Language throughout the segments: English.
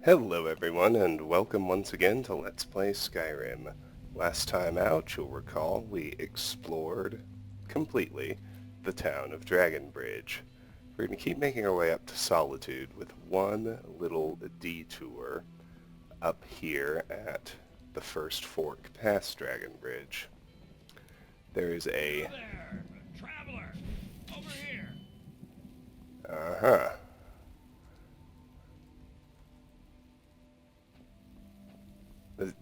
Hello everyone, and welcome once again to Let's Play Skyrim. Last time out, you'll recall, we explored completely the town of Dragonbridge. We're going to keep making our way up to Solitude with one little detour up here at the first fork past Dragonbridge. There is a... There! Traveler! Over here! Uh-huh.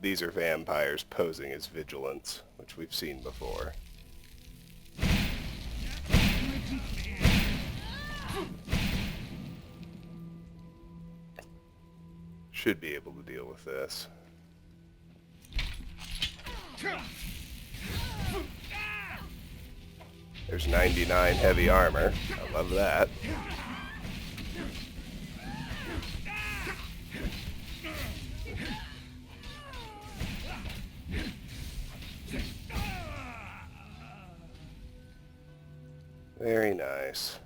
These are vampires posing as vigilants, which we've seen before. Should be able to deal with this. There's 99 heavy armor. I love that. Very nice.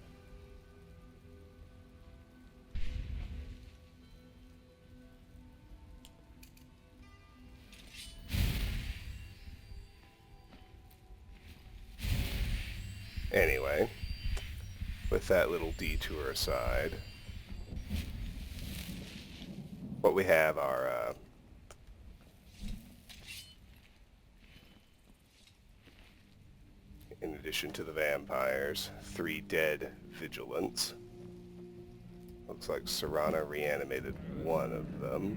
Anyway, with that little detour aside, what we have are in addition to the vampires, 3 dead vigilants. Looks like Serana reanimated one of them.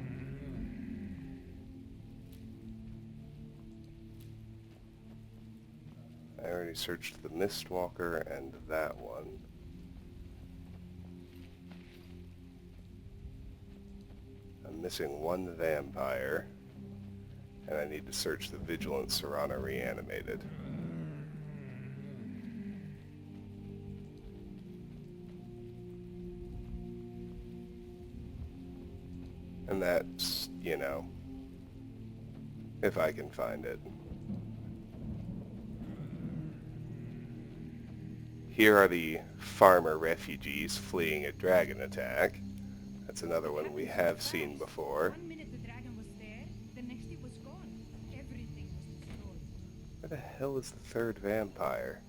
I already searched the Mistwalker and that one. I'm missing one vampire, and I need to search the vigilant Serana reanimated. And that's, you know, if I can find it. Here are the farmer refugees fleeing a dragon attack. That's another one we have seen before. 1 minute the dragon was there, the next it was gone. Everything was destroyed. Where the hell is the third vampire?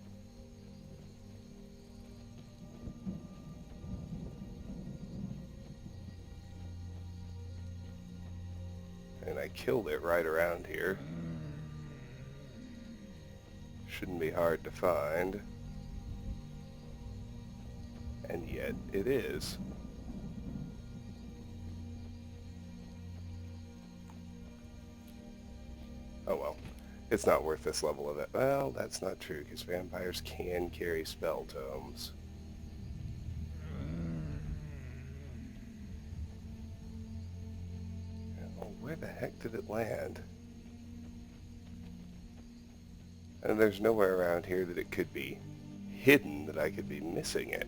And I killed it right around here. Shouldn't be hard to find. And yet it is. Oh well. It's not worth this level of it. Well, that's not true, because vampires can carry spell tomes. Oh, where the heck did it land? And there's nowhere around here that it could be hidden that I could be missing it.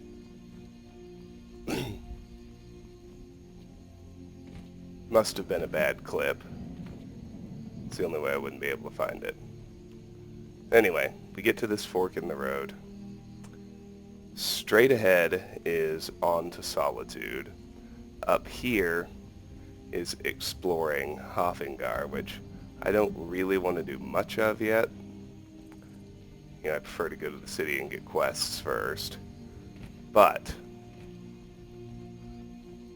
Must have been a bad clip. It's the only way I wouldn't be able to find it. Anyway, we get to this fork in the road. Straight ahead is on to Solitude. Up here is exploring Hoffingar, which I don't really want to do much of yet. You know, I prefer to go to the city and get quests first. But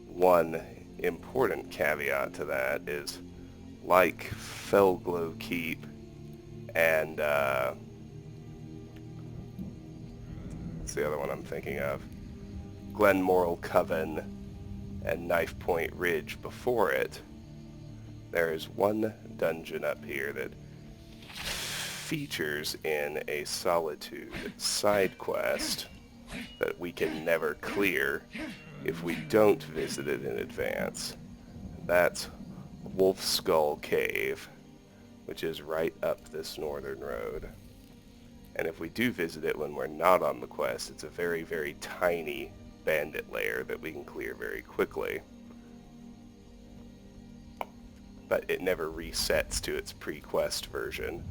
one important caveat to that is, like Felglow Keep and what's the other one I'm thinking of? Glenmoral Coven and Knife Point Ridge before it, there is one dungeon up here that features in a Solitude side quest that we can never clear if we don't visit it in advance. That's Wolf Skull Cave, which is right up this northern road. And if we do visit it when we're not on the quest, it's a very, very tiny bandit lair that we can clear very quickly. But it never resets to its pre-quest version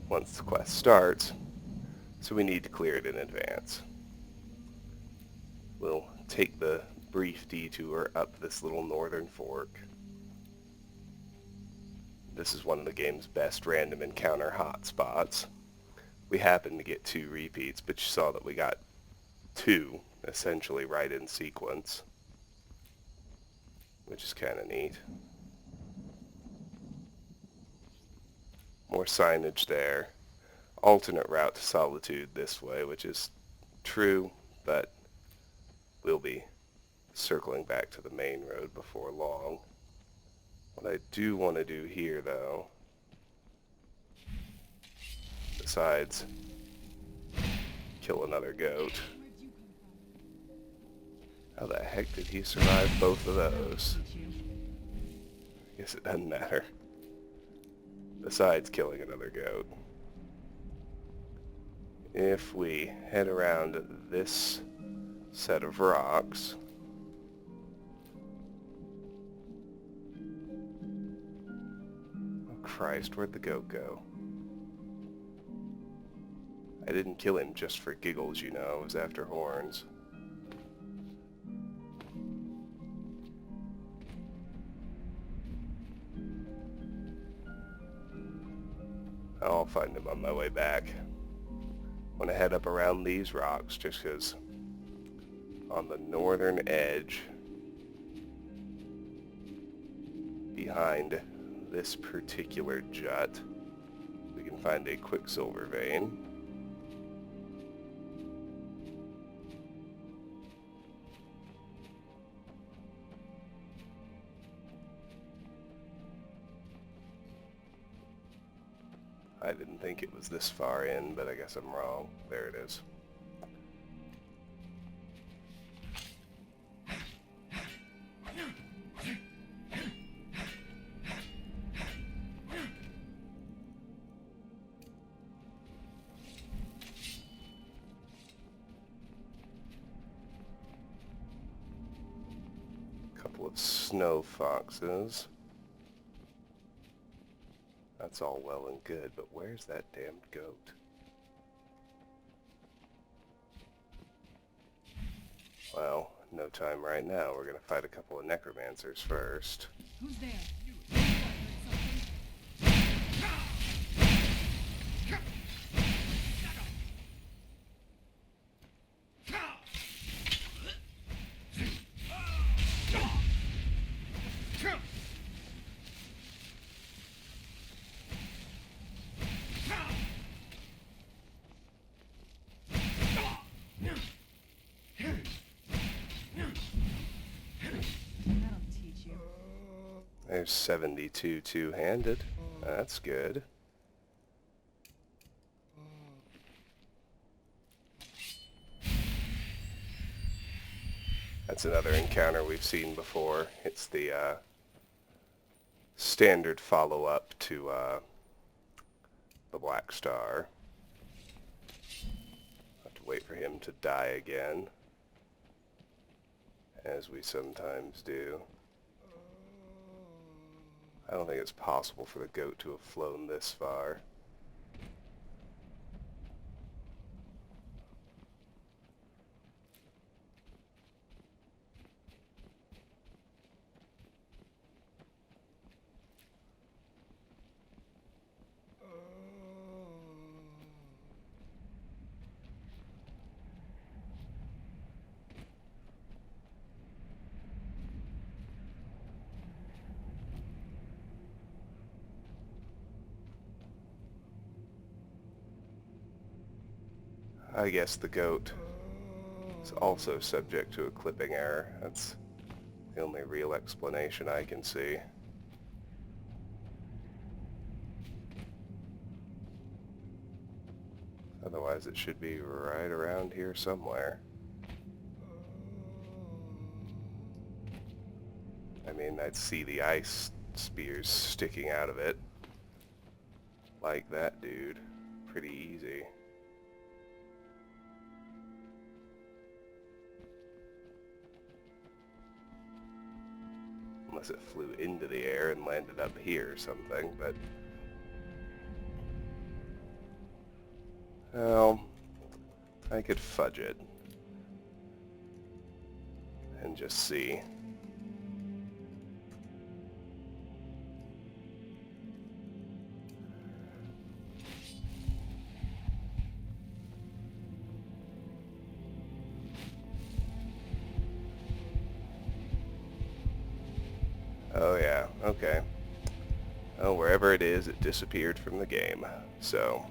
once the quest starts, so we need to clear it in advance. We'll take the brief detour up this little northern fork. This is one of the game's best random encounter hotspots. We happened to get 2 repeats, but you saw that we got 2 essentially right in sequence, which is kind of neat. More signage there. Alternate route to Solitude this way, which is true, but we'll be circling back to the main road before long. What I do want to do here, though, besides kill another goat. How the heck did he survive both of those? I guess it doesn't matter. Besides killing another goat. If we head around this set of rocks, oh Christ, where'd the goat go? I didn't kill him just for giggles, you know. I was after horns. I'll find him on my way back. I want to head up around these rocks just because on the northern edge, behind this particular jut, we can find a quicksilver vein. I didn't think it was this far in, but I guess I'm wrong. There it is. Couple of snow foxes. That's all well and good, but where's that damned goat? Well, no time right now. We're gonna fight a couple of necromancers first. Who's there? There's 72 two-handed. That's good. That's another encounter we've seen before. It's the standard follow-up to the Black Star. Have to wait for him to die again, as we sometimes do. I don't think it's possible for the goat to have flown this far. I guess the goat is also subject to a clipping error. That's the only real explanation I can see. Otherwise it should be right around here somewhere. I mean, I'd see the ice spears sticking out of it. Like that dude. Pretty easy. Unless it flew into the air and landed up here or something, but... well, I could fudge it. And and just see. Oh yeah, okay. Oh, wherever it is, it disappeared from the game. So,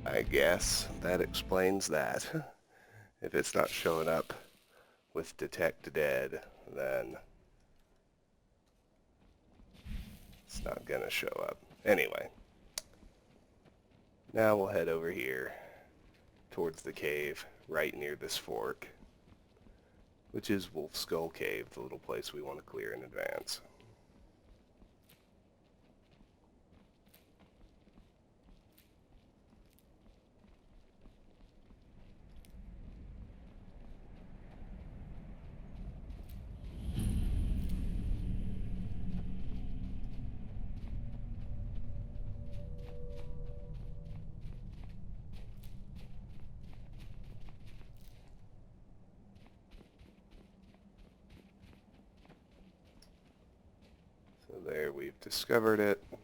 I guess that explains that. If it's not showing up with Detect Dead, then it's not gonna show up. Anyway, now we'll head over here towards the cave right near this fork, which is Wolf Skull Cave, the little place we want to clear in advance. So there, we've discovered it. I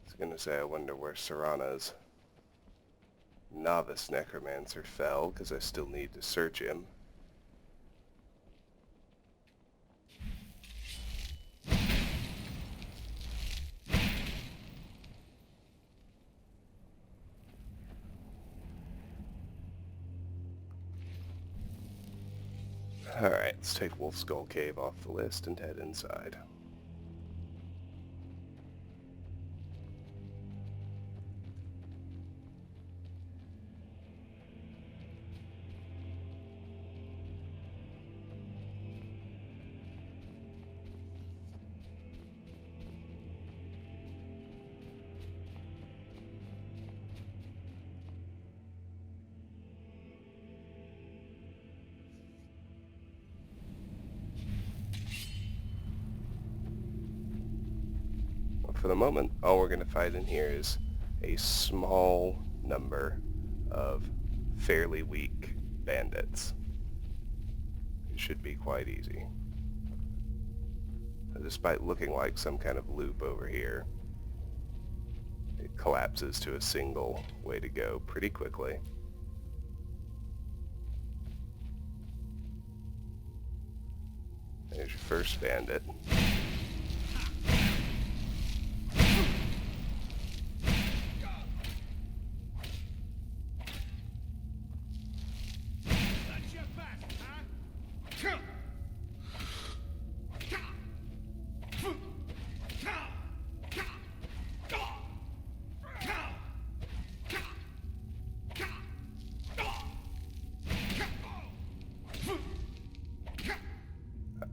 was going to say, I wonder where Serana's novice necromancer fell, because I still need to search him. Alright, let's take Wolf Skull Cave off the list and head inside. For the moment, all we're going to fight in here is a small number of fairly weak bandits. It should be quite easy. Despite looking like some kind of loop over here, it collapses to a single way to go pretty quickly. There's your first bandit.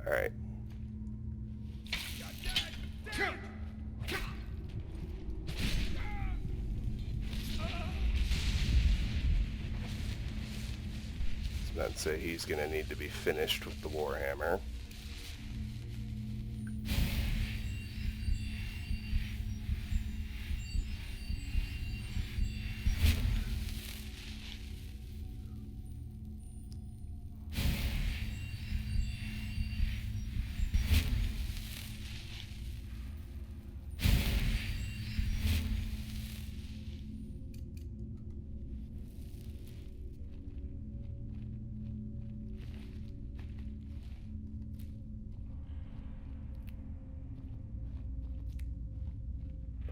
Alright. So I'd say he's going to need to be finished with the Warhammer.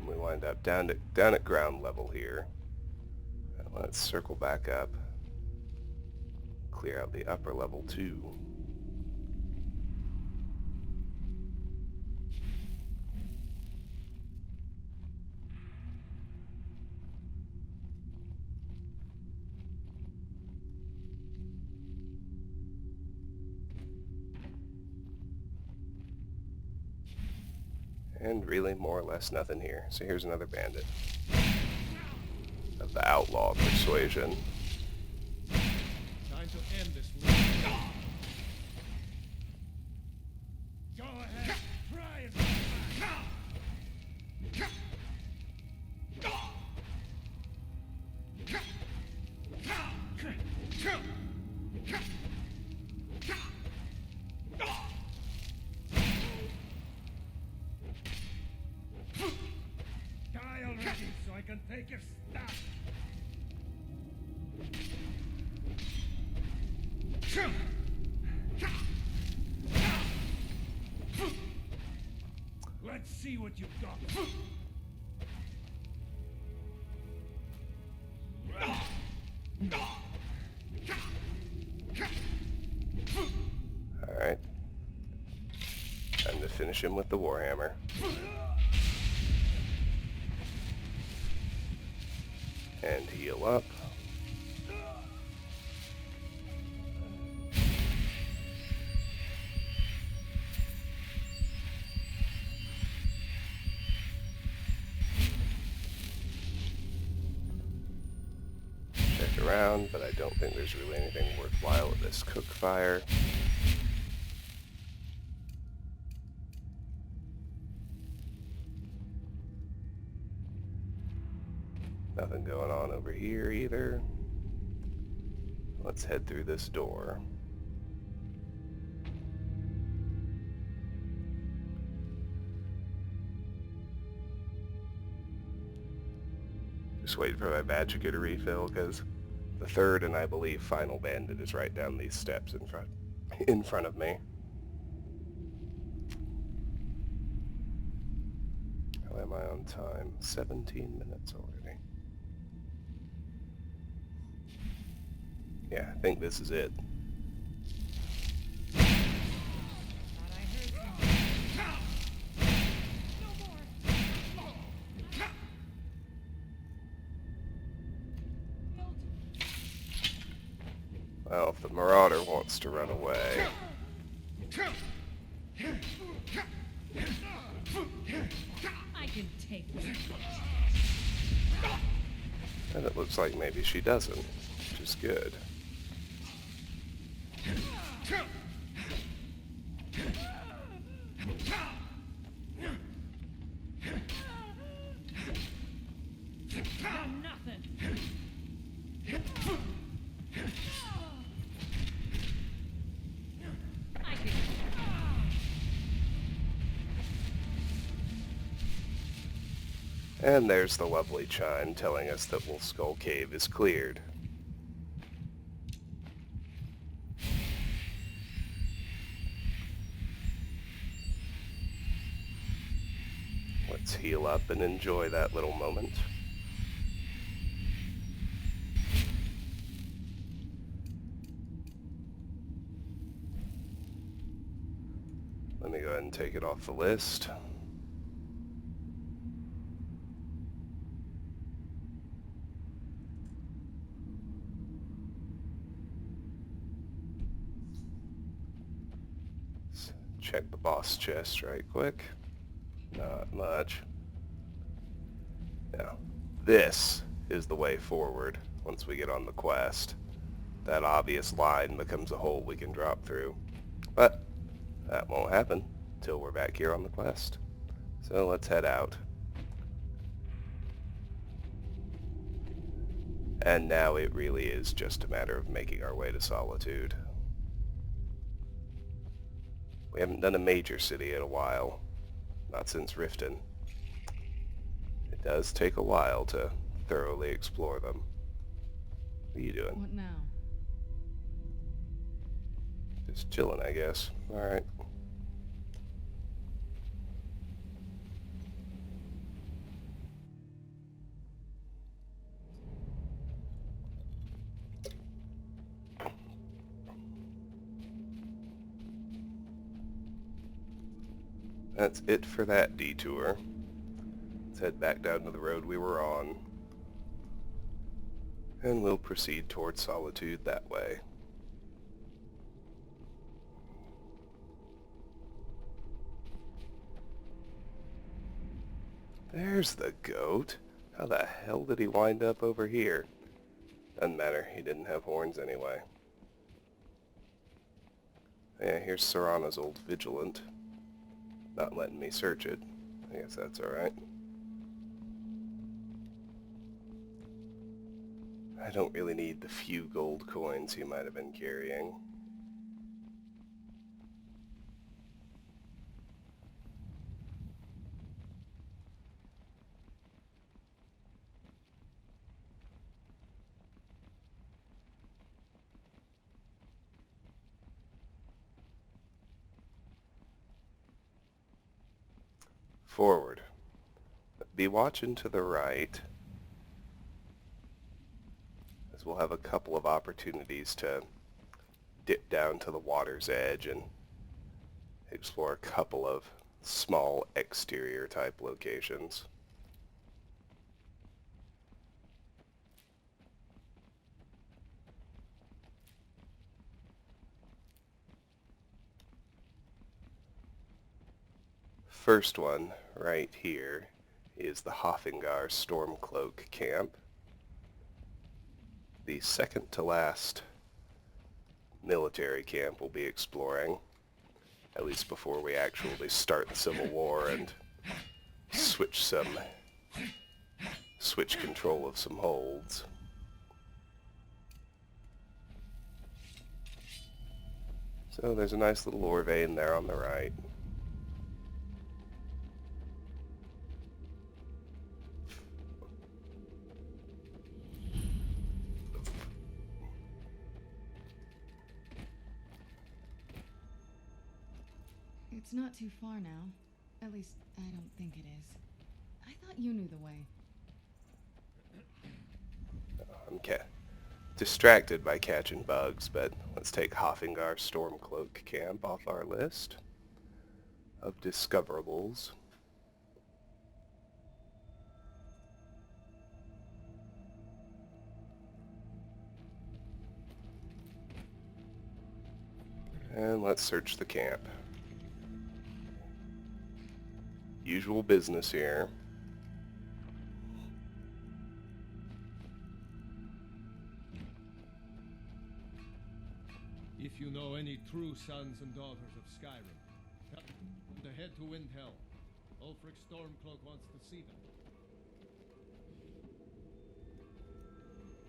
We wind up down at ground level here. And let's circle back up. Clear out the upper level too. And really, more or less, nothing here. So here's another bandit. Of the outlaw persuasion. Time to end this. Go ahead, try it. Let's see what you've got. Alright. Time to finish him with the warhammer. And heal up. Check around, but I don't think there's really anything worthwhile at this cook fire. Nothing going on over here either. Let's head through this door. Just waiting for my magic to refill, because the third and I believe final bandit is right down these steps in front of me. How am I on time? 17 minutes already. Yeah, I think this is it. Thought I heard something. No more. Well, if the marauder wants to run away... I can take this. And it looks like maybe she doesn't, which is good. Done nothing. I can. And there's the lovely chime telling us that Wolf Skull Cave is cleared. Let's heal up and enjoy that little moment. Let me go ahead and take it off the list. Let's check the boss chest right quick. Not much. Now, this is the way forward once we get on the quest. That obvious line becomes a hole we can drop through. But that won't happen until we're back here on the quest. So let's head out. And now it really is just a matter of making our way to Solitude. We haven't done a major city in a while. Not since Riften. It does take a while to thoroughly explore them. What are you doing? What now? Just chilling, I guess. Alright. That's it for that detour. Let's head back down to the road we were on. And we'll proceed towards Solitude that way. There's the goat. How the hell did he wind up over here? Doesn't matter, he didn't have horns anyway. Yeah, here's Serana's old vigilant. Not letting me search it. I guess that's alright. I don't really need the few gold coins he might have been carrying. forward. Be watching to the right, as we'll have a couple of opportunities to dip down to the water's edge and explore a couple of small exterior type locations. First one right here is the Hoffingar Stormcloak camp. The second to last military camp we'll be exploring, at least before we actually start the Civil War and switch control of some holds. So there's a nice little ore vein there on the right. It's not too far now. At least, I don't think it is. I thought you knew the way. I'm distracted by catching bugs, but let's take Hoffingar Stormcloak camp off our list of discoverables. And let's search the camp. Usual business here. If you know any true sons and daughters of Skyrim, tell them to head to Windhelm. Ulfric Stormcloak wants to see them.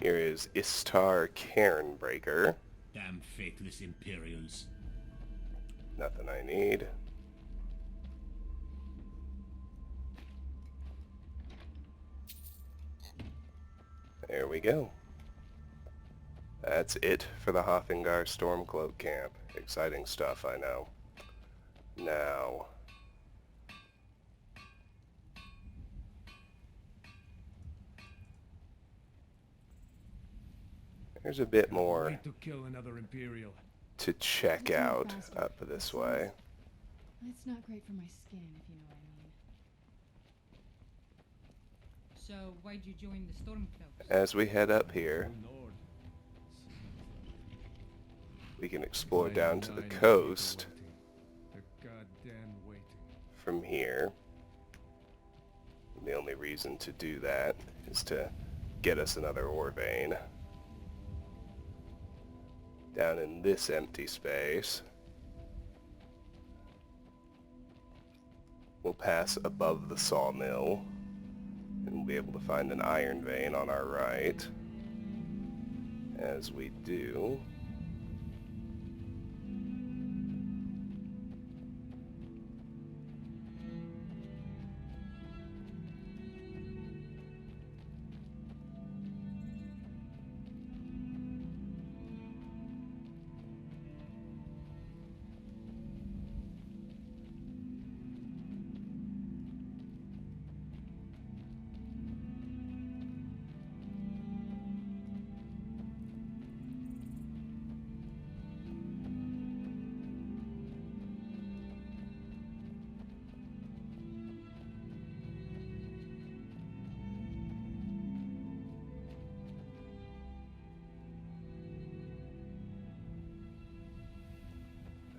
Here is Istar Cairnbreaker. Damn faithless Imperials. Nothing I need. There we go. That's it for the Hoffingar Stormcloak camp. Exciting stuff, I know. Now, there's a bit more Wait to kill another Imperial. to check out up this way. It's not great for my skin, if you know what I mean. So why'd you join the Stormcloaks? As we head up here, Nord. we can explore down to the coast They're goddamn waiting. from here. And the only reason to do that is to get us another ore vein. Down in this empty space, we'll pass above the sawmill, and we'll be able to find an iron vein on our right. As we do,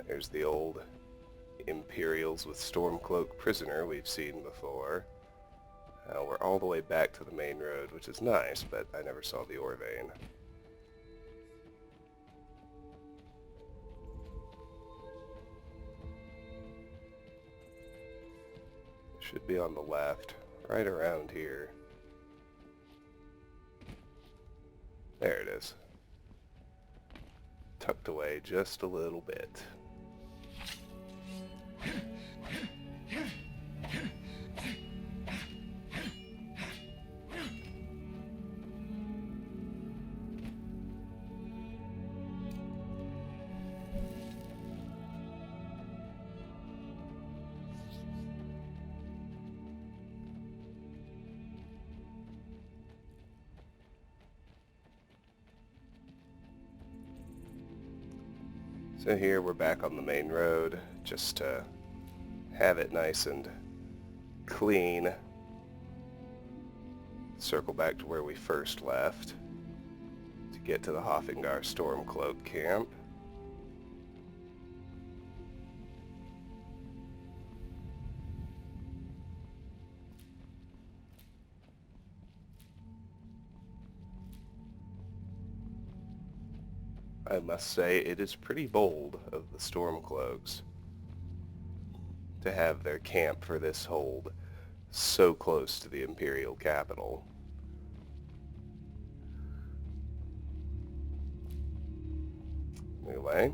there's the old Imperials with Stormcloak prisoner we've seen before. We're all the way back to the main road, which is nice, but I never saw the ore vein. Should be on the left, right around here. There it is. Tucked away just a little bit. So here we're back on the main road, just to have it nice and clean. Circle back to where we first left to get to the Hoffingar Stormcloak camp. I must say it is pretty bold of the Stormcloaks to have their camp for this hold so close to the Imperial capital. Anyway,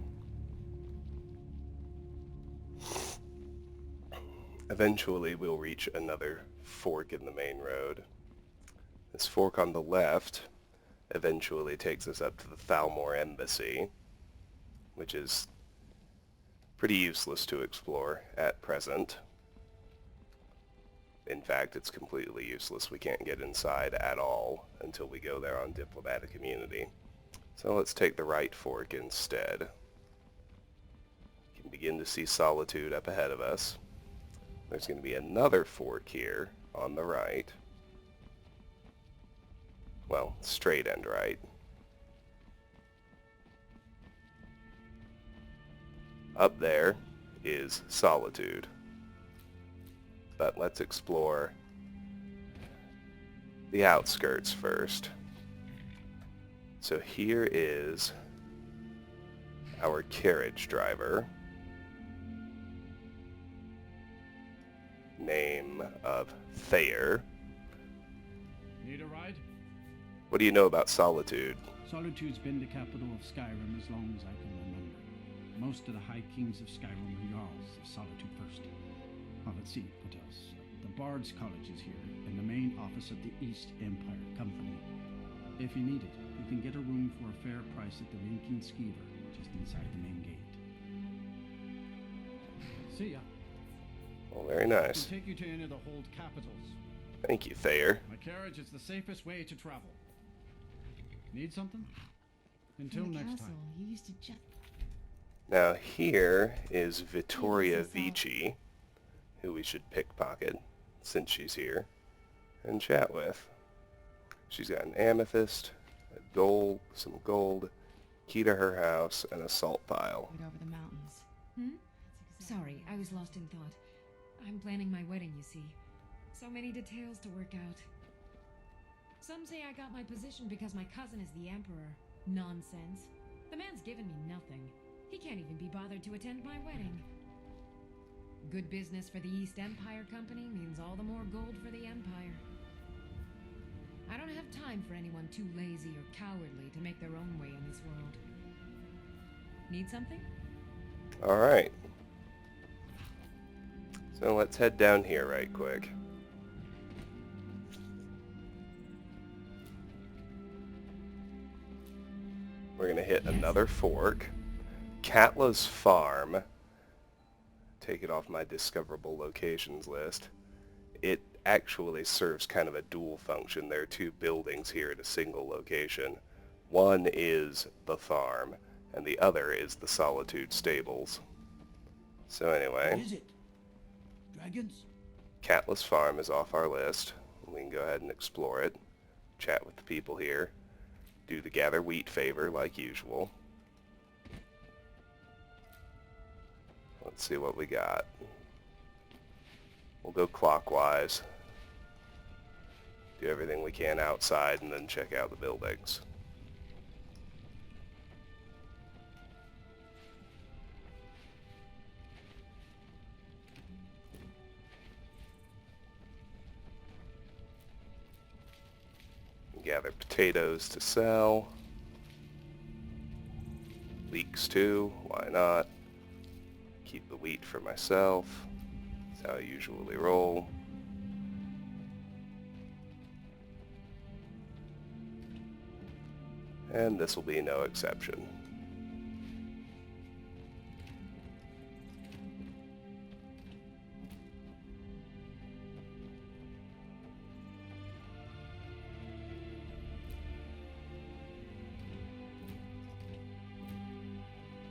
eventually we'll reach another fork in the main road. This fork on the left eventually takes us up to the Thalmor Embassy, which is pretty useless to explore at present. In fact, it's completely useless. We can't get inside at all until we go there on Diplomatic Immunity. So let's take the right fork instead. You can begin to see Solitude up ahead of us. There's going to be another fork here on the right. Well, straight and right. Up there is Solitude. But let's explore the outskirts first. So here is our carriage driver. Name of Thayer. Need a ride? What do you know about Solitude? Solitude's been the capital of Skyrim as long as I can remember. Most of the High Kings of Skyrim are Jarls of Solitude first. Oh, let's see, what else? The Bard's College is here, and the main office of the East Empire Company. If you need it, you can get a room for a fair price at the Rinkin Skeever, just inside the main gate. See ya. Well, very nice. I'll take you to any of the hold capitals. Thank you, Thayer. My carriage is the safest way to travel. Need something? Until In the next castle, time. you used to just... Now here is Vittoria Vici, who we should pickpocket since she's here, and chat with. She's got an amethyst, a gold, some gold, key to her house, and a salt pile. Right over the mountains. Hmm? That's exactly Sorry, I was lost in thought. I'm planning my wedding, you see. So many details to work out. Some say I got my position because my cousin is the emperor. Nonsense. The man's given me nothing. He can't even be bothered to attend my wedding. Good business for the East Empire Company means all the more gold for the Empire. I don't have time for anyone too lazy or cowardly to make their own way in this world. Need something? Alright. So let's head down here right quick. We're going to hit another fork. Katla's farm. Take it off my discoverable locations list. It actually serves kind of a dual function. There are two buildings here at a single location. One is the farm, and the other is the Solitude stables. So anyway, What is it? Dragons? Katla's farm is off our list. We can go ahead and explore it. Chat with the people here. Do the gather wheat favor like usual. Let's see what we got. We'll go clockwise. Do everything we can outside and then check out the buildings. Gather potatoes to sell. Leeks too, why not? Keep the wheat for myself. That's how I usually roll. And this will be no exception.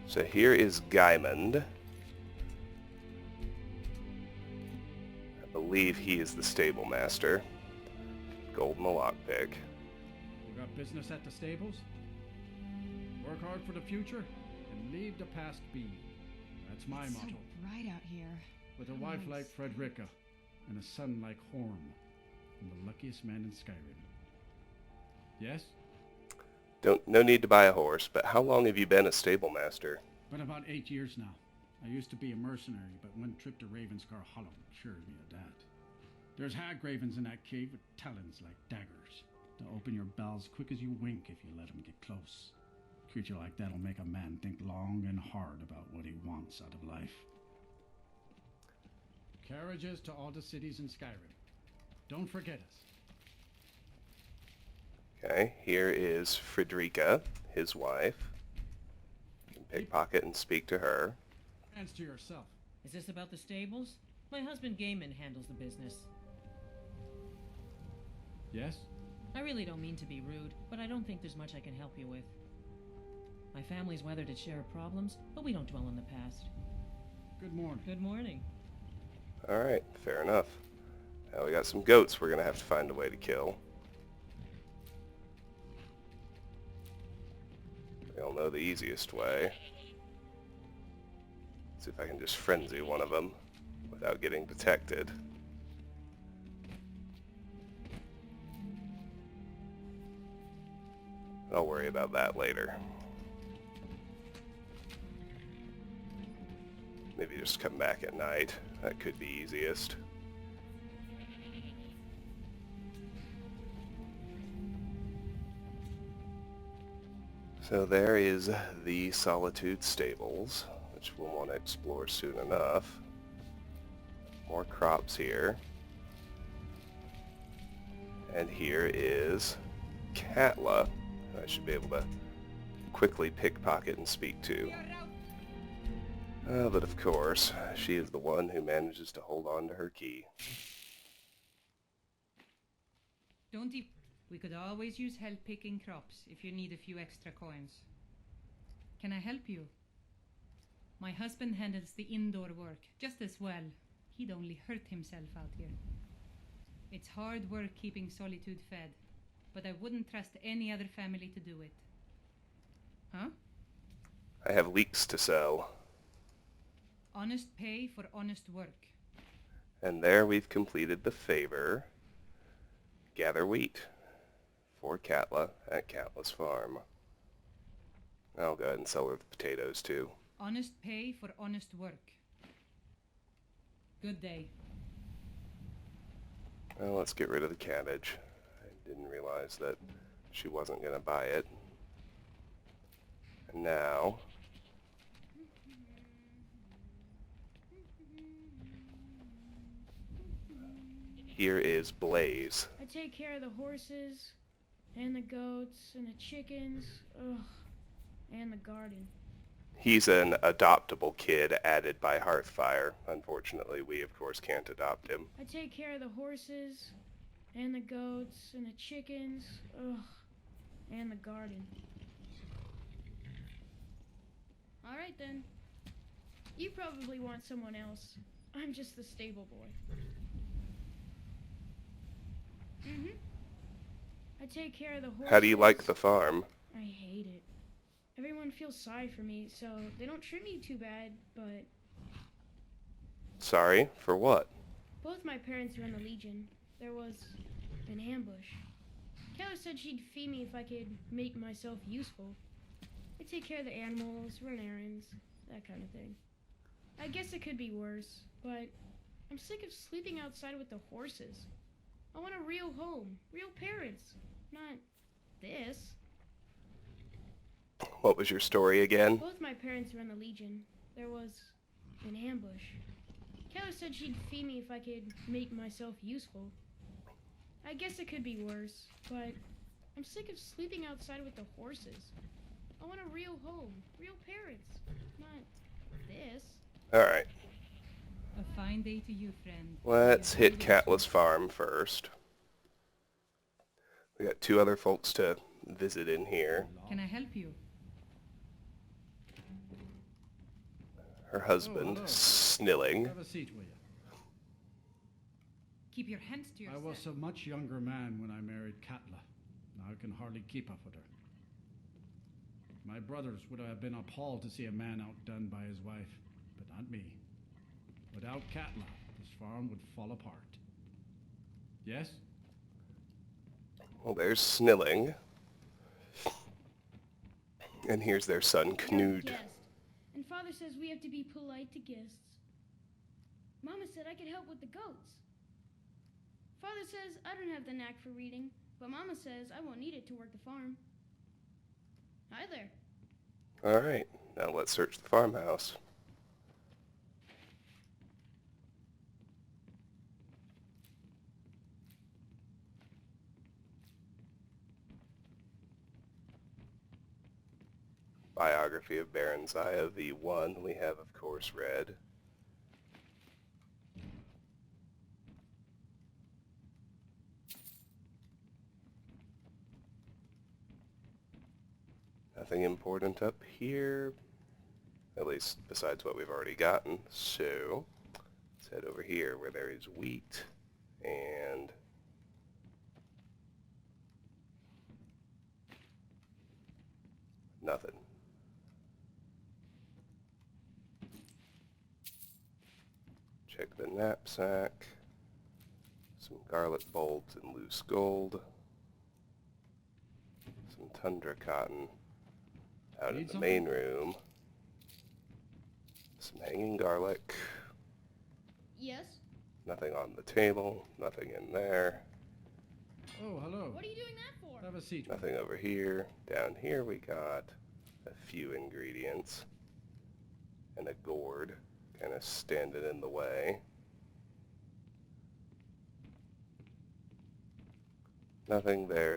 So here is Gaimond. I believe he is the stable master. Golden lockpick. We got business at the stables? Work hard for the future and leave the past be. That's my It's motto. so bright out here. With a wife like Frederica and a son like Horn, I'm the luckiest man in Skyrim. Yes? No need to buy a horse, but how long have you been a stable master? Been about 8 years now. I used to be a mercenary, but one trip to Ravenscar Hollow assured me of that. There's hag ravens in that cave with talons like daggers. They'll open your bowels quick as you wink if you let them get close. A creature like that'll make a man think long and hard about what he wants out of life. Carriages to all the cities in Skyrim. Don't forget us. Okay, here is Frederica, his wife. You can pickpocket and speak to her. Hands to yourself. Is this about the stables? My husband Gaiman handles the business. Yes? I really don't mean to be rude, but I don't think there's much I can help you with. My family's weathered its share of problems, but we don't dwell on the past. Good morning. Good morning. Alright, fair enough. Now we got some goats we're gonna have to find a way to kill. We all know the easiest way. See if I can just frenzy one of them without getting detected. I'll worry about that later. Maybe just come back at night. That could be easiest. So there is the Solitude Stables, which we'll want to explore soon enough. More crops here. And here is Katla, who I should be able to quickly pickpocket and speak to. But of course, she is the one who manages to hold on to her key. Don't you? We could always use help picking crops if you need a few extra coins. Can I help you? My husband handles the indoor work just as well. He'd only hurt himself out here. It's hard work keeping Solitude fed, but I wouldn't trust any other family to do it. Huh? I have leeks to sell. Honest pay for honest work. And there we've completed the favor. Gather wheat for Katla at Katla's farm. I'll go ahead and sell her the potatoes too. Honest pay for honest work. Good day. Well, let's get rid of the cabbage. I didn't realize that she wasn't going to buy it. And now... here is Blaze. I take care of the horses, and the goats, and the chickens, and the garden. He's an adoptable kid added by Hearthfire. Unfortunately, we of course can't adopt him. I take care of the horses, and the goats, and the chickens, and the garden. Alright then. You probably want someone else. I'm just the stable boy. I take care of the horses. How do you like the farm? I hate it. Everyone feels sorry for me, so they don't treat me too bad, but... Sorry? For what? Both my parents were in the Legion. There was an ambush. Katla said she'd feed me if I could make myself useful. I take care of the animals, run errands, that kind of thing. I guess it could be worse, but I'm sick of sleeping outside with the horses. I want a real home, real parents, not this. What was your story again? Both my parents were in the Legion. There was an ambush. Katla said she'd feed me if I could make myself useful. I guess it could be worse, but I'm sick of sleeping outside with the horses. I want a real home, real parents, not this. Alright, A fine day to you, friend. let's hit Katla's farm first. We got two other folks to visit in here. Can I help you? her husband, hello. snilling. Have a seat, will you? Keep your hands to I yourself. was a much younger man when I married Katla. Now I can hardly keep up with her. My brothers would have been appalled to see a man outdone by his wife, but not me. Without Katla, this farm would fall apart. Yes? Well, there's Snilling. And here's their son, You're a Knud. guest, and Father says we have to be polite to guests. Mama said I could help with the goats. Father says I don't have the knack for reading, but Mama says I won't need it to work the farm. Hi there. Alright, now let's search the farmhouse. Biography of Baron Zaya V1 we have, of course, read. Nothing important up here, at least besides what we've already gotten. So, let's head over here where there is wheat and nothing. Check the knapsack. Some garlic bulbs and loose gold. Some tundra cotton out in Need the something? main room. Some hanging garlic. Yes? Nothing on the table. Nothing in there. Oh, hello. What are you doing that for? Have a seat. will you? Nothing over here. Down here we got a few ingredients. And a gourd kind of standing in the way. Nothing there,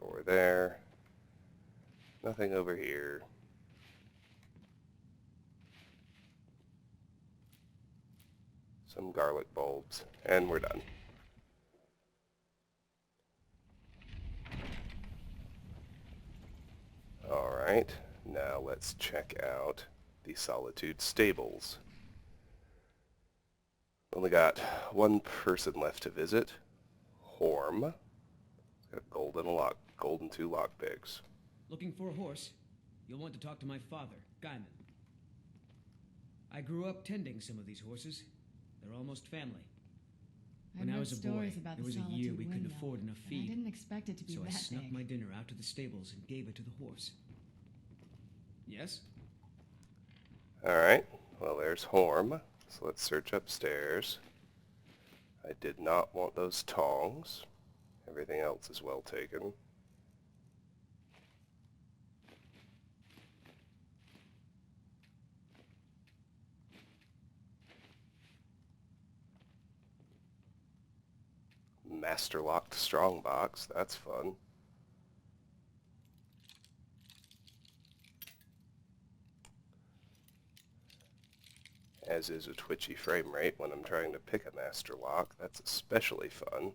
or there. Nothing over here. Some garlic bulbs, and we're done. Alright, now let's check out the Solitude stables. Only got one person left to visit. Horm. Got gold and 2 lockpicks. Looking for a horse? You'll want to talk to my father, Gaiman. I grew up tending some of these horses. They're almost family. When I was a boy, about there the was a year Solitude we couldn't windmill, afford enough but I feed. didn't expect it to be So I that snuck big. my dinner out to the stables and gave it to the horse. Yes? Alright, well there's Horm. So let's search upstairs. I did not want those tongs. Everything else is well taken. Master locked strongbox, that's fun. As is a twitchy frame rate when I'm trying to pick a master lock, that's especially fun.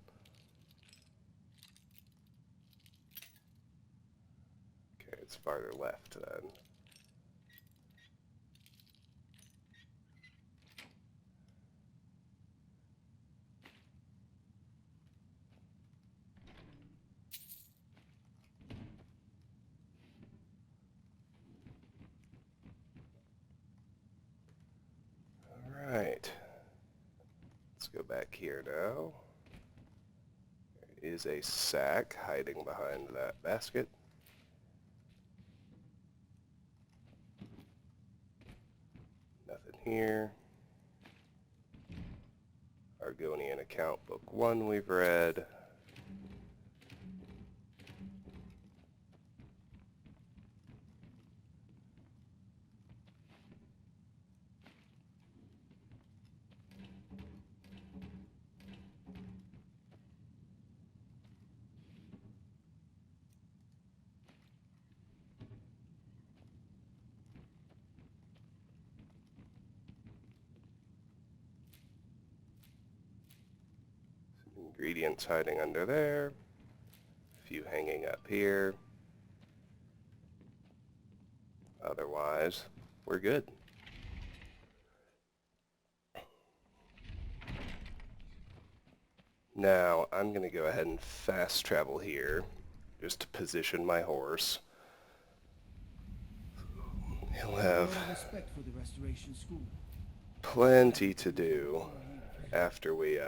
Okay, it's farther left then. Alright, let's go back here now. There is a sack hiding behind that basket. Nothing here. Argonian account book 1 we've read. Ingredients hiding under there. A few hanging up here. Otherwise, we're good. Now, I'm going to go ahead and fast travel here, just to position my horse. He'll have Respect for the restoration school. plenty to do after we,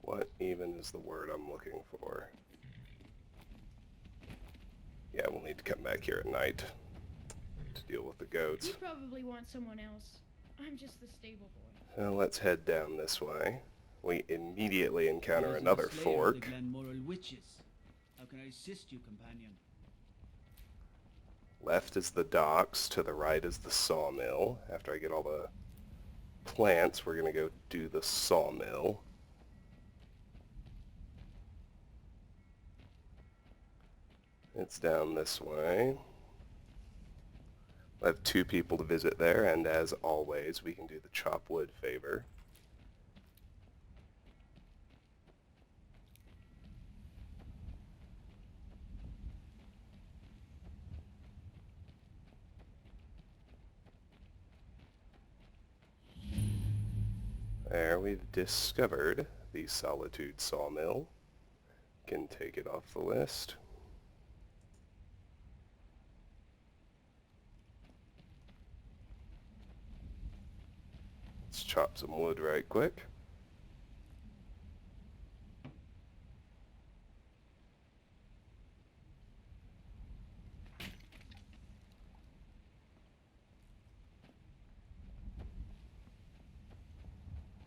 what even is the word I'm looking for? Yeah, we'll need to come back here at night to deal with the goats. You probably want someone else. I'm just the stable boy. Well, let's head down this way. We immediately encounter Those are another the Slayer of fork. the Glenmoral witches. How can I assist you, companion? Left is the docks, to the right is the sawmill. After I get all the plants, we're going to go do the sawmill. It's down this way. I have 2 people to visit there, and as always, we can do the chop wood favor. There, we've discovered the Solitude Sawmill. Can take it off the list. Let's chop some wood right quick.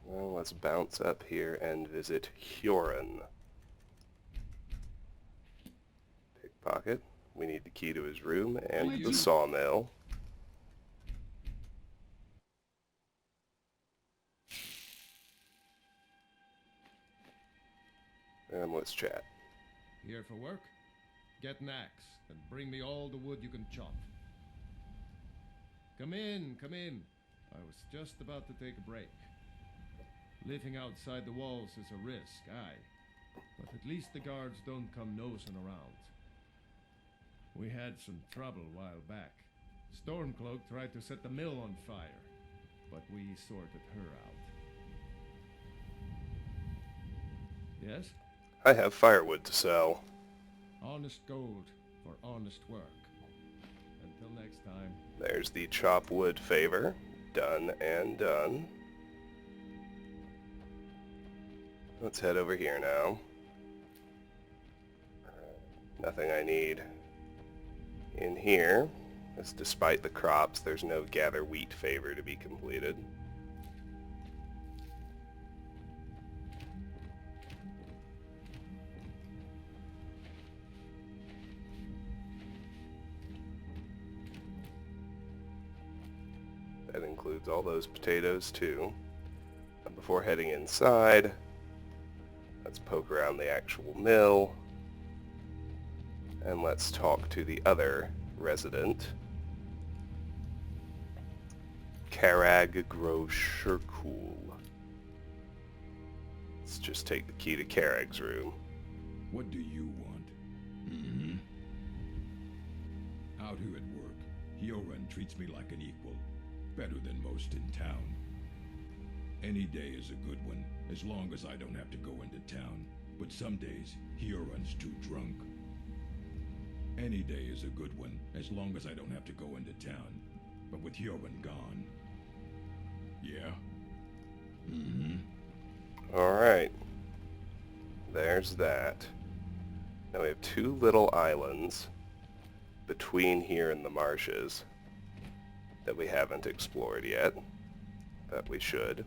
Well, let's bounce up here and visit Huron. Pickpocket. We need the key to his room and the sawmill. And let's chat. Here for work? Get an axe and bring me all the wood you can chop. Come in, come in. I was just about to take a break. Living outside the walls is a risk, aye. But at least the guards don't come nosing around. We had some trouble a while back. Stormcloak tried to set the mill on fire, but we sorted her out. Yes? I have firewood to sell. Honest gold for honest work. Until next time. There's the chop wood favor. Done and done. Let's head over here now. Nothing I need in here, as despite the crops, there's no gather wheat favor to be completed. That includes all those potatoes too. And before heading inside, let's poke around the actual mill. And let's talk to the other resident. Karag Groshurkul. Let's just take the key to Karag's room. What do you want? Mm-hmm. Out here at work, Hyoran treats me like an equal. Better than most in town. Any day is a good one, as long as I don't have to go into town. But some days, Hyoran's too drunk. Any day is a good one, as long as I don't have to go into town. But with Hyoran gone... Yeah? Mm-hmm. Alright. There's that. Now we have 2 little islands between here and the marshes that we haven't explored yet, that we should.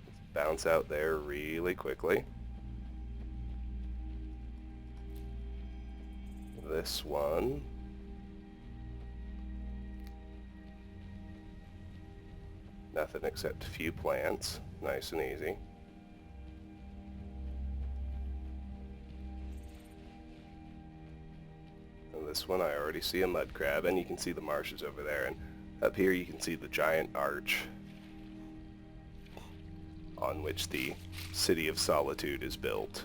Let's bounce out there really quickly. This one. Nothing except a few plants. Nice and easy. And this one I already see a mud crab, and you can see the marshes over there. And up here you can see the giant arch on which the City of Solitude is built.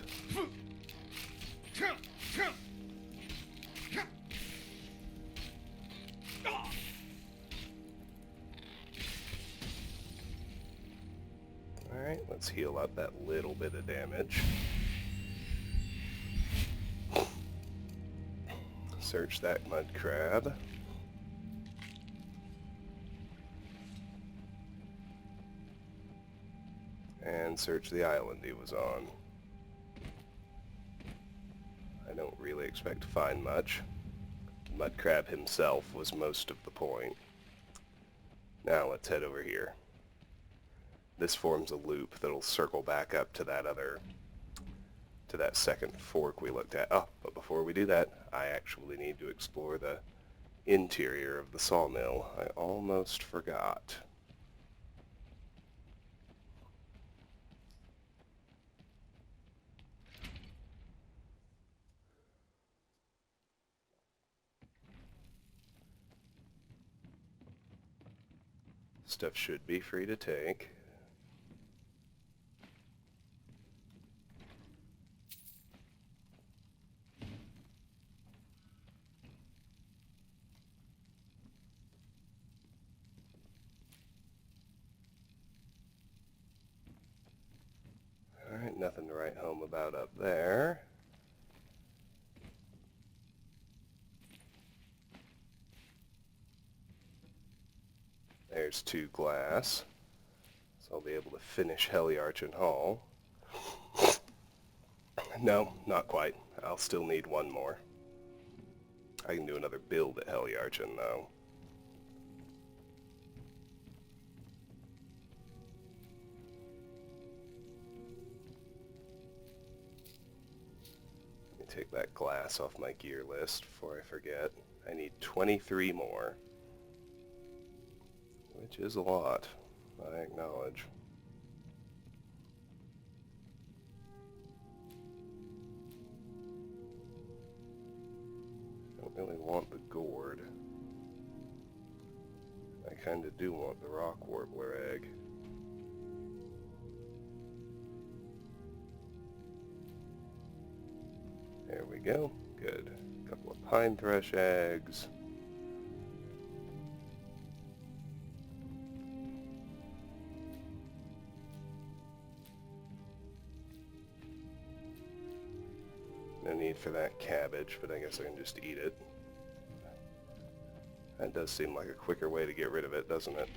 Alright, let's heal up that little bit of damage. Search that mud crab. And search the island he was on. I don't really expect to find much. Mud crab himself was most of the point. Now let's head over here. This forms a loop that'll circle back up to that second fork we looked at. Oh, but before we do that, I actually need to explore the interior of the sawmill. I almost forgot. Stuff should be free to take. Alright, nothing to write home about up there. There's 2 glass, so I'll be able to finish Heliarchin Hall. No, not quite. I'll still need 1 more. I can do another build at Heliarchin, though. Let me take that glass off my gear list before I forget. I need 23 more. Which is a lot, I acknowledge. I don't really want the gourd. I kinda do want the rock warbler egg. There we go, good. A couple of pine thrush eggs. No need for that cabbage, but I guess I can just eat it. That does seem like a quicker way to get rid of it, doesn't it?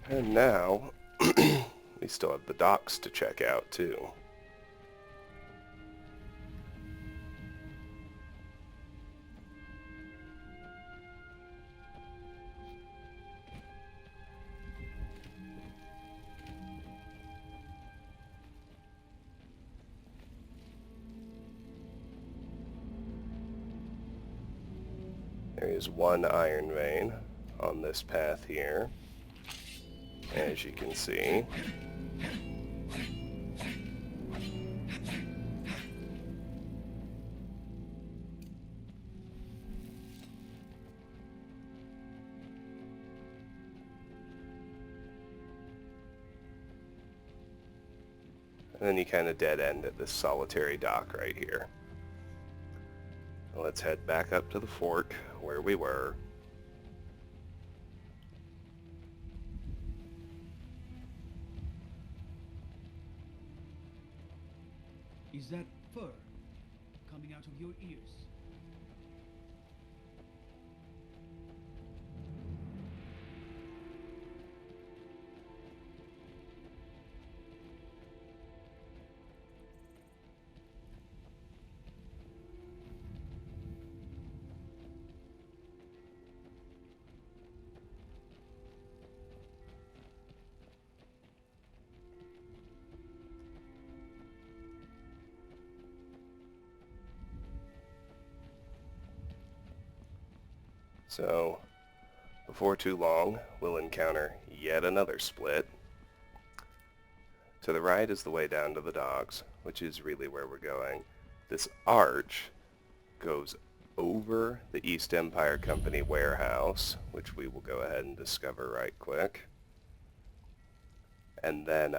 And now, we still have the docks to check out, too. There is 1 iron vein on this path here, as you can see. And then you kind of dead end at this solitary dock right here. Let's head back up to the fork where we were. Is that fur coming out of your ears? So, before too long, we'll encounter yet another split. To the right is the way down to the docks, which is really where we're going. This arch goes over the East Empire Company warehouse, which we will go ahead and discover right quick. And then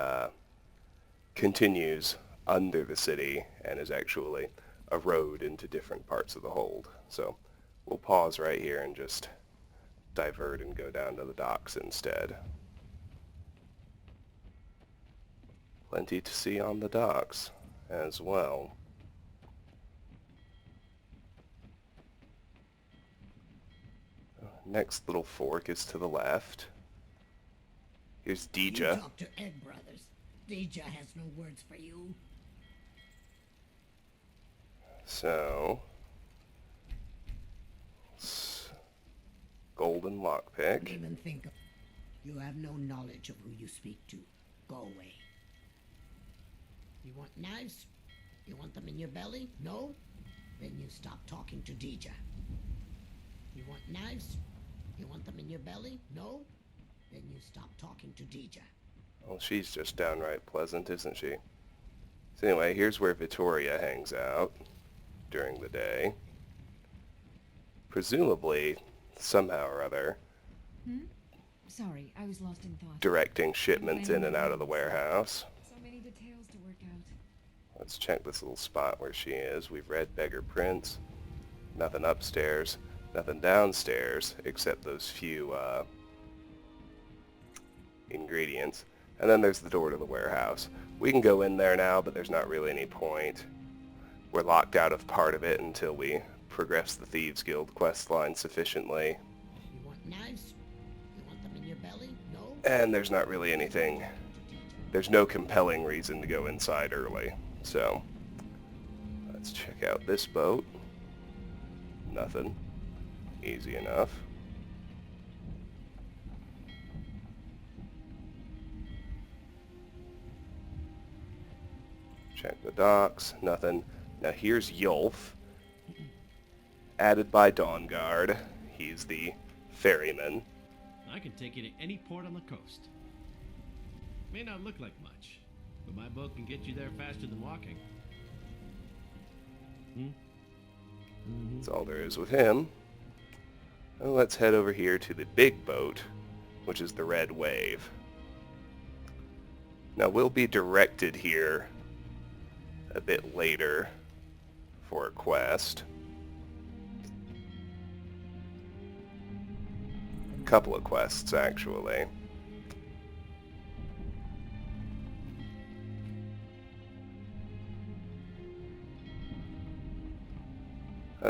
continues under the city and is actually a road into different parts of the hold. So we'll pause right here and just divert and go down to the docks instead. Plenty to see on the docks as well. Next little fork is to the left. Here's You Deja. talk to Egg Brothers. Deja has no words for you. So, golden Don't lockpick. even think of... You have no knowledge of who you speak to. Go away. You want knives? You want them in your belly? No? Then you stop talking to Deja. You want knives? You want them in your belly? No? Then you stop talking to Deja. Well, she's just downright pleasant, isn't she? So anyway, here's where Vittoria hangs out during the day. Presumably, somehow or other, Sorry, I was lost in thought. directing shipments in and out of the warehouse. So many details to work out. Let's check this little spot where she is. We've read Beggar Prince. Nothing upstairs. Nothing downstairs, except those few ingredients. And then there's the door to the warehouse. We can go in there now, but there's not really any point. We're locked out of part of it until we progress the Thieves Guild quest line sufficiently. You want knives? You want them in your belly? No? And there's not really anything. There's no compelling reason to go inside early. So, let's check out this boat. Nothing. Easy enough. Check the docks. Nothing. Now here's Yulf. Added by Dawnguard. He's the ferryman. I can take you to any port on the coast. May not look like much, but my boat can get you there faster than walking. That's all there is with him. Well, let's head over here to the big boat, which is the Red Wave. Now we'll be directed here a bit later for a quest. A couple of quests, actually.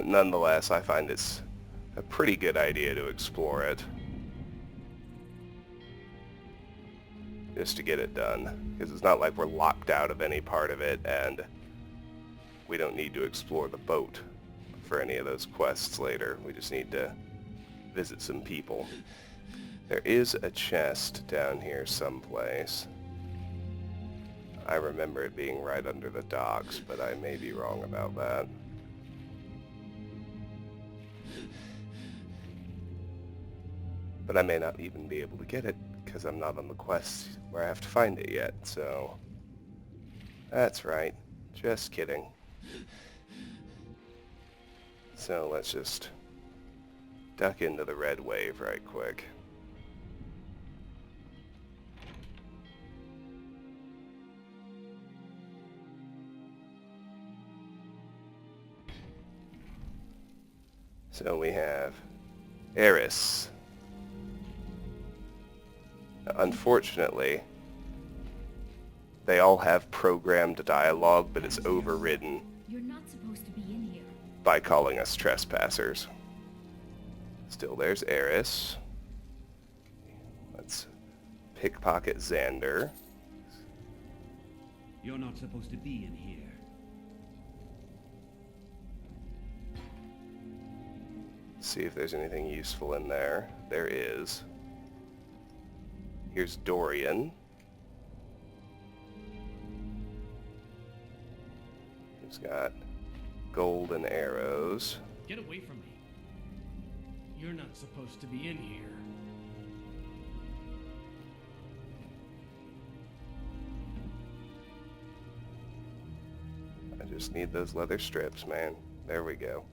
Nonetheless, I find it's a pretty good idea to explore it. Just to get it done. Because it's not like we're locked out of any part of it, and we don't need to explore the boat for any of those quests later. We just need to visit some people. There is a chest down here someplace. I remember it being right under the docks, but I may be wrong about that. But I may not even be able to get it because I'm not on the quest where I have to find it yet, so... That's right. Just kidding. So let's just duck into the Red Wave right quick. So we have Eris. Unfortunately, they all have programmed dialogue, but it's overridden You're not supposed to be in here. by calling us trespassers. Still, there's Eris. Let's pickpocket Xander. You're not supposed to be in here. See if there's anything useful in there. There is. Here's Dorian. He's got golden arrows. Get away from me. You're not supposed to be in here. I just need those leather strips, man. There we go.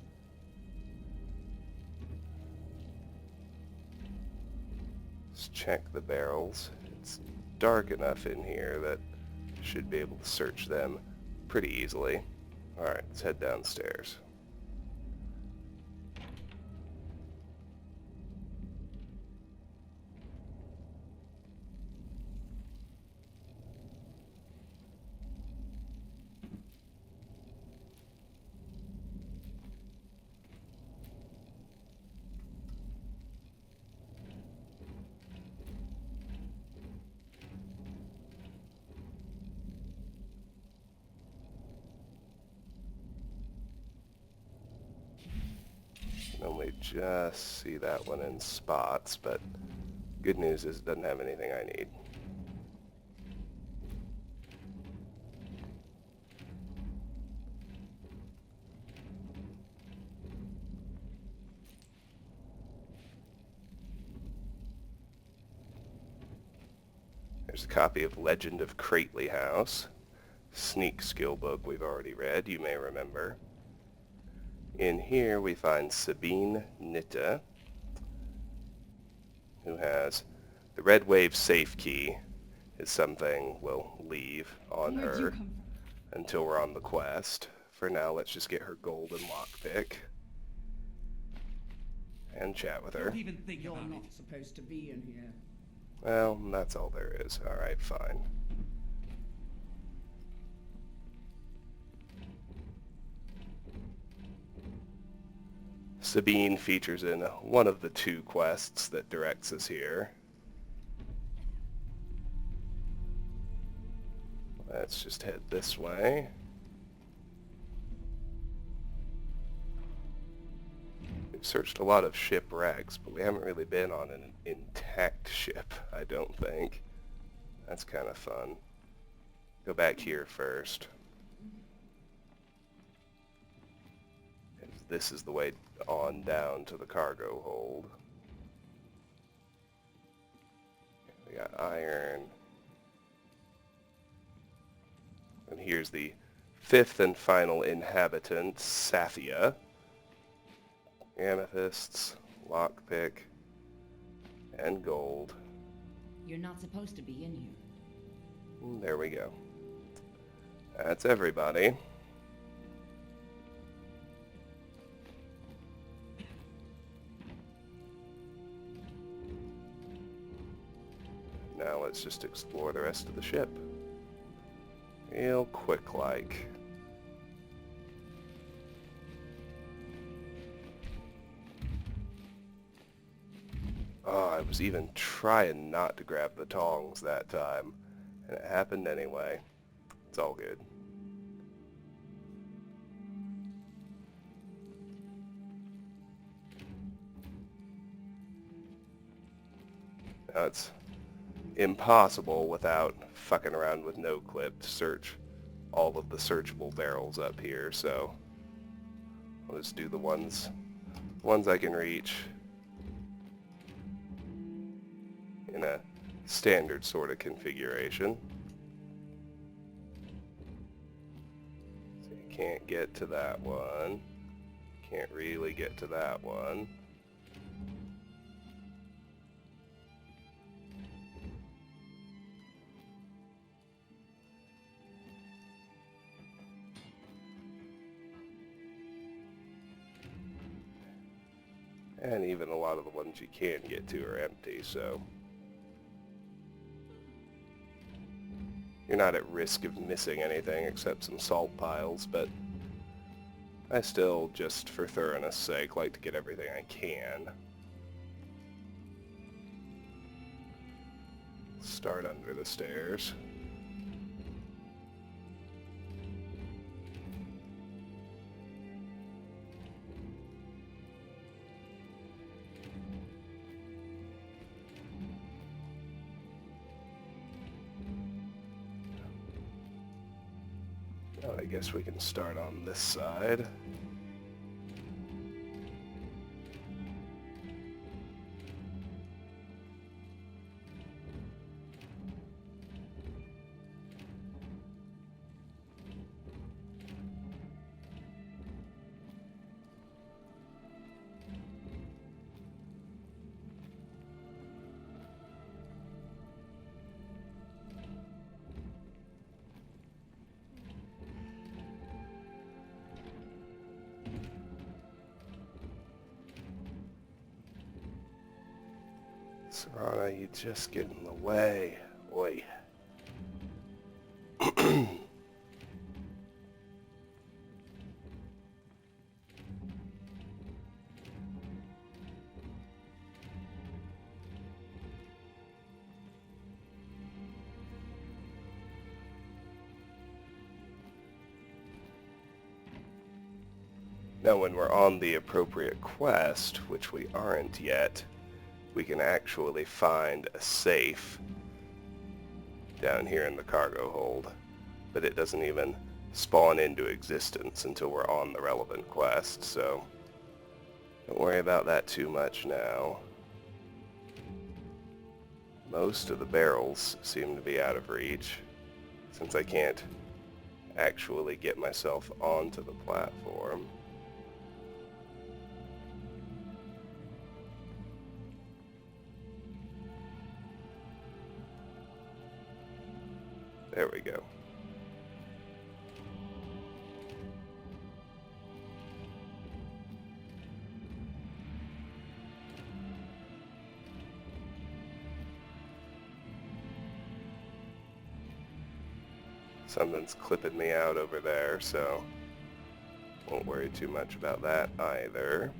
Let's check the barrels. It's dark enough in here that I should be able to search them pretty easily. Alright, let's head downstairs. Only just see that one in spots, but good news is it doesn't have anything I need. There's a copy of Legend of Crately House. Sneak skill book we've already read, you may remember. In here we find Sabine Nitta, who has the Red Wave safe key. Is something we'll leave on her until we're on the quest. For now, let's just get her golden lockpick and chat with her. Don't even think you're not supposed to be in here. Well, that's all there is. Alright, fine. Sabine features in one of the two quests that directs us here. Let's just head this way. We've searched a lot of shipwrecks, but we haven't really been on an intact ship, I don't think. That's kind of fun. Go back here first. This is the way on down to the cargo hold. We got iron. And here's the fifth and final inhabitant, Sathia. Amethysts, lockpick, and gold. You're not supposed to be in here. There we go. That's everybody. Now let's just explore the rest of the ship. Real quick-like. Oh, I was even trying not to grab the tongs that time, and it happened anyway. It's all good. Now it's impossible without fucking around with no clip to search all of the searchable barrels up here, so I'll just do the ones I can reach in a standard sort of configuration. So you can't get to that one, can't really get to that one. And even a lot of the ones you can get to are empty, so you're not at risk of missing anything except some salt piles, but I still, just for thoroughness sake, like to get everything I can. Start under the stairs. Oh, I guess we can start on this side. Serana, you just get in the way. Oi. Now when we're on the appropriate quest, which we aren't yet, we can actually find a safe down here in the cargo hold, but it doesn't even spawn into existence until we're on the relevant quest, so don't worry about that too much now. Most of the barrels seem to be out of reach, since I can't actually get myself onto the platform. There we go. Something's clipping me out over there, so won't worry too much about that either.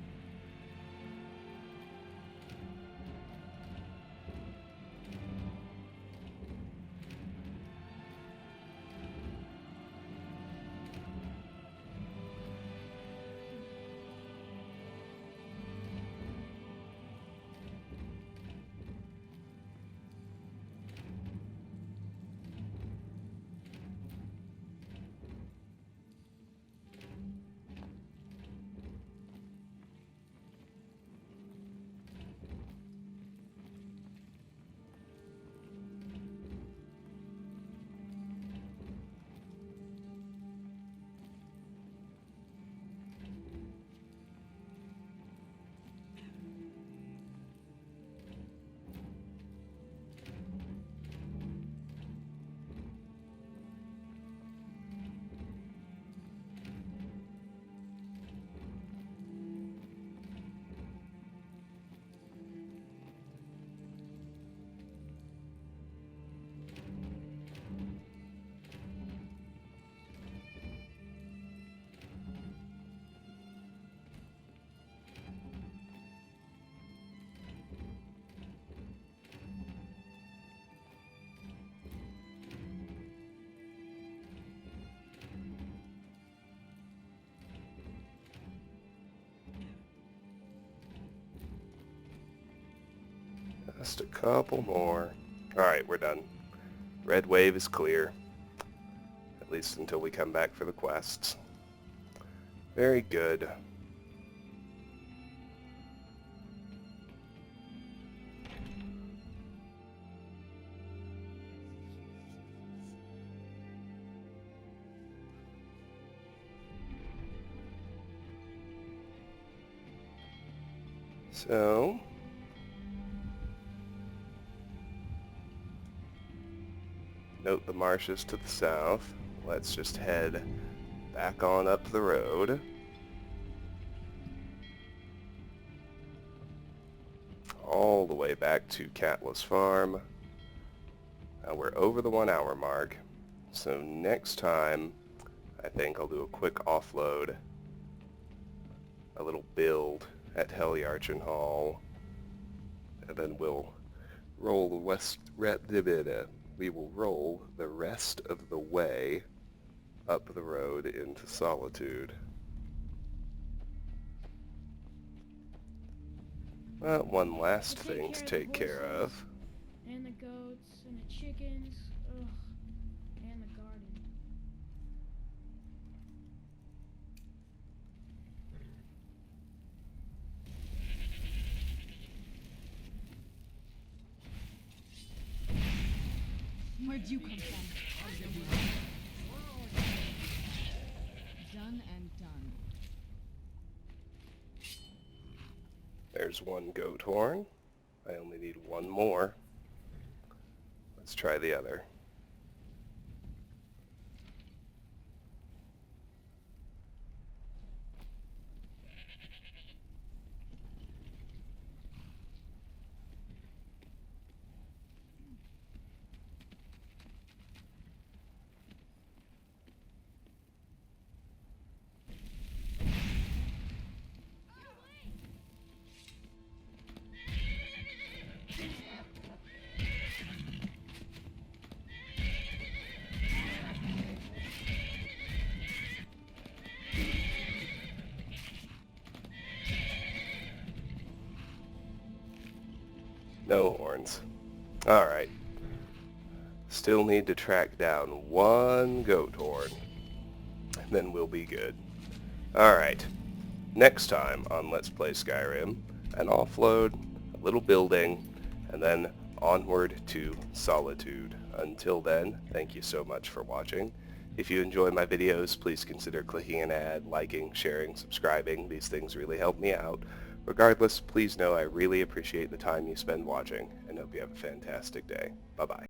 Just a couple more. Alright, we're done. Red wave is clear. At least until we come back for the quests. Very good. So, note the marshes to the south. Let's just head back on up the road. All the way back to Katla's farm. Now we're over the 1 hour mark. So next time, I think I'll do a quick offload. A little build at Heliarchin Hall. And then we'll roll we will roll the rest of the way up the road into Solitude. Well, one last thing to take care of. And the goats, and the chickens, ugh, and the garden. Where'd you come from? Done and done. There's one goat horn. I only need one more. Let's try the other. No horns. Alright. Still need to track down one goat horn. And then we'll be good. Alright. Next time on Let's Play Skyrim, an offload, a little building, and then onward to Solitude. Until then, thank you so much for watching. If you enjoy my videos, please consider clicking an ad, liking, sharing, subscribing. These things really help me out. Regardless, please know I really appreciate the time you spend watching, and hope you have a fantastic day. Bye-bye.